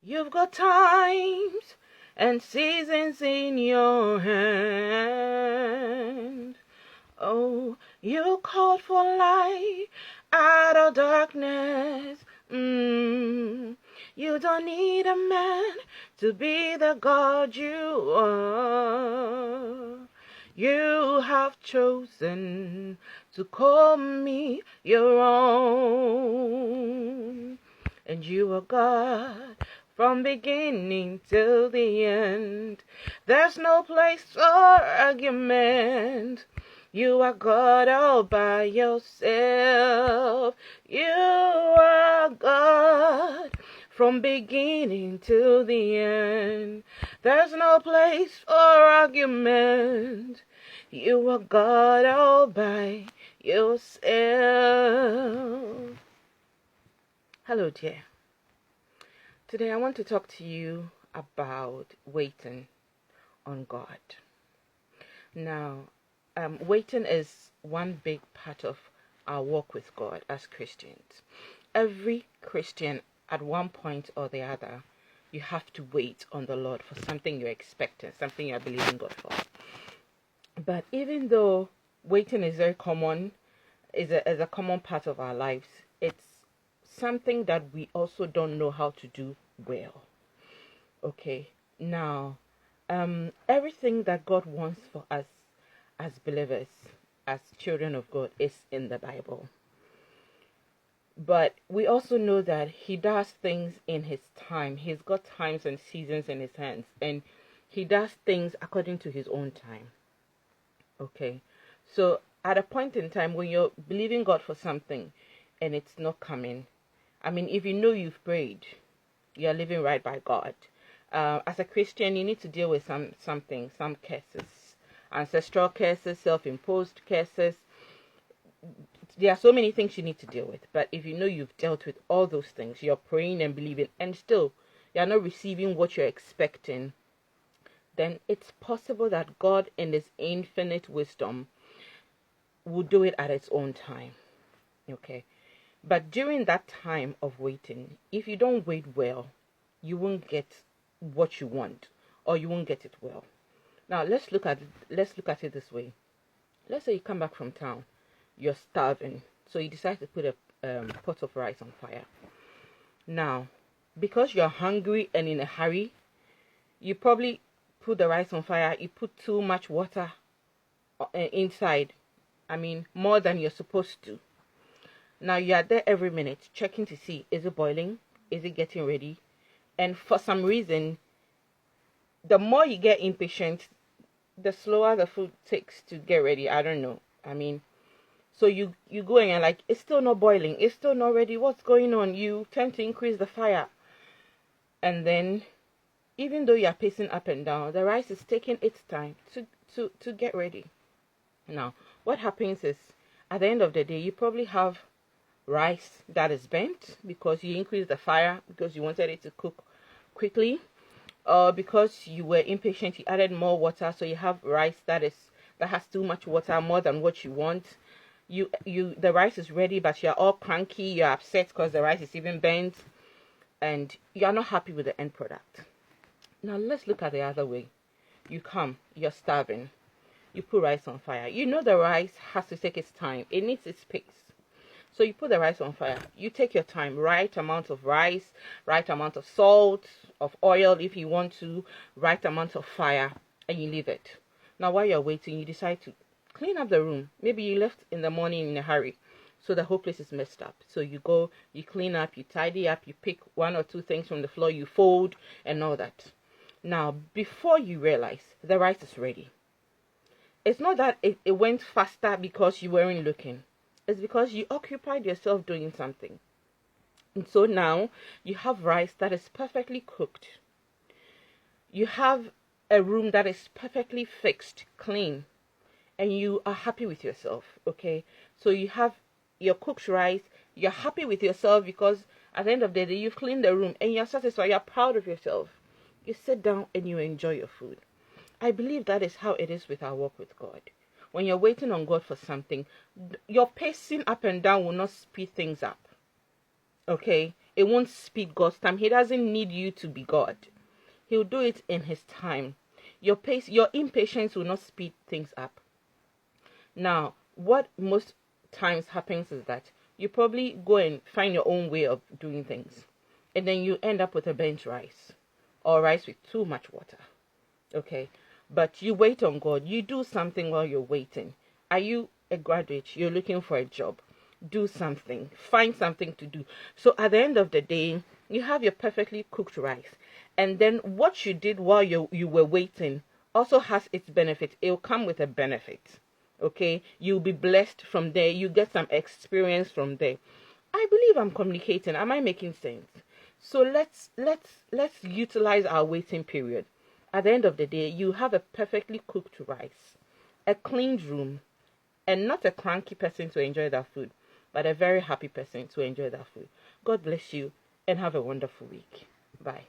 You've got times and seasons in your hand. Oh, you called for light out of darkness. You don't need a man to be the God you are. You have chosen to call me your own. And you are God from beginning till the end. There's no place for argument. You are God all by yourself. You are God from beginning till the end. There's no place for argument. You are God all by yourself. Hello, dear. Today I want to talk to you about waiting on God. Now, waiting is one big part of our walk with God as Christians. Every Christian, at one point or the other, you have to wait on the Lord for something you're expecting, something you're believing God for. But even though waiting is very common, is a common part of our lives, it's something that we also don't know how to do well. Okay, now, everything that God wants for us as believers, as children of God, is in the Bible. But we also know that He does things in His time. He's got times and seasons in His hands, and He does things according to His own time. Okay, so at a point in time when you're believing God for something and it's not coming, I mean, if you know you've prayed, you're living right by God. As a Christian, you need to deal with some curses, ancestral curses, self-imposed curses. There are so many things you need to deal with. But if you know you've dealt with all those things, you're praying and believing, and still you're not receiving what you're expecting, then it's possible that God, in His infinite wisdom, will do it at its own time. Okay. But during that time of waiting, if you don't wait well, you won't get what you want, or you won't get it well. Now let's look at it this way. Let's say you come back from town, you're starving, so you decide to put a pot of rice on fire. Now, because you're hungry and in a hurry, you probably put the rice on fire. You put too much water inside. I mean, more than you're supposed to. Now you are there every minute checking to see, is it boiling? Is it getting ready? And for some reason, the more you get impatient, the slower the food takes to get ready. I don't know. I mean, so you go and you're like, it's still not boiling. It's still not ready. What's going on? You tend to increase the fire. And then, even though you're pacing up and down, the rice is taking its time to get ready. Now, what happens is, at the end of the day, you probably have rice that is bent because you increased the fire because you wanted it to cook quickly, or because you were impatient, you added more water, so you have rice that has too much water, more than what you want. The rice is ready, but you're all cranky, you're upset because the rice is even bent, and you're not happy with the end product. Now let's look at the other way. You're starving, you put rice on fire. You know the rice has to take its time, it needs its pace. So you put the rice on fire. You take your time, right amount of rice, right amount of salt, of oil if you want to, right amount of fire, and you leave it. Now while you're waiting, you decide to clean up the room. Maybe you left in the morning in a hurry, so the whole place is messed up. So you go, you clean up, you tidy up, you pick one or two things from the floor, you fold and all that. Now, before you realize, the rice is ready. It's not that it went faster because you weren't looking. It's because you occupied yourself doing something. And so now you have rice that is perfectly cooked. You have a room that is perfectly fixed, clean, and you are happy with yourself, okay? So you have your cooked rice, you're happy with yourself because at the end of the day, you've cleaned the room and you're satisfied, you're proud of yourself. You sit down and you enjoy your food. I believe that is how it is with our walk with God. When you're waiting on God for something, your pacing up and down will not speed things up. Okay? It won't speed God's time. He doesn't need you to be God. He'll do it in his time. Your impatience will not speed things up. Now, what most times happens is that you probably go and find your own way of doing things, and then you end up with a burnt rice or rice with too much water. Okay, but you wait on God. You do something while you're waiting. Are you a graduate? You're looking for a job. Do something. Find something to do. So at the end of the day, you have your perfectly cooked rice, and then what you did while you were waiting also has its benefit. It will come with a benefit. Okay, you'll be blessed from there. You get some experience from there. I believe I'm communicating. Am I making sense? So let's utilize our waiting period. At the end of the day, you have a perfectly cooked rice, a cleaned room, and not a cranky person to enjoy that food, but a very happy person to enjoy that food. God bless you and have a wonderful week. Bye.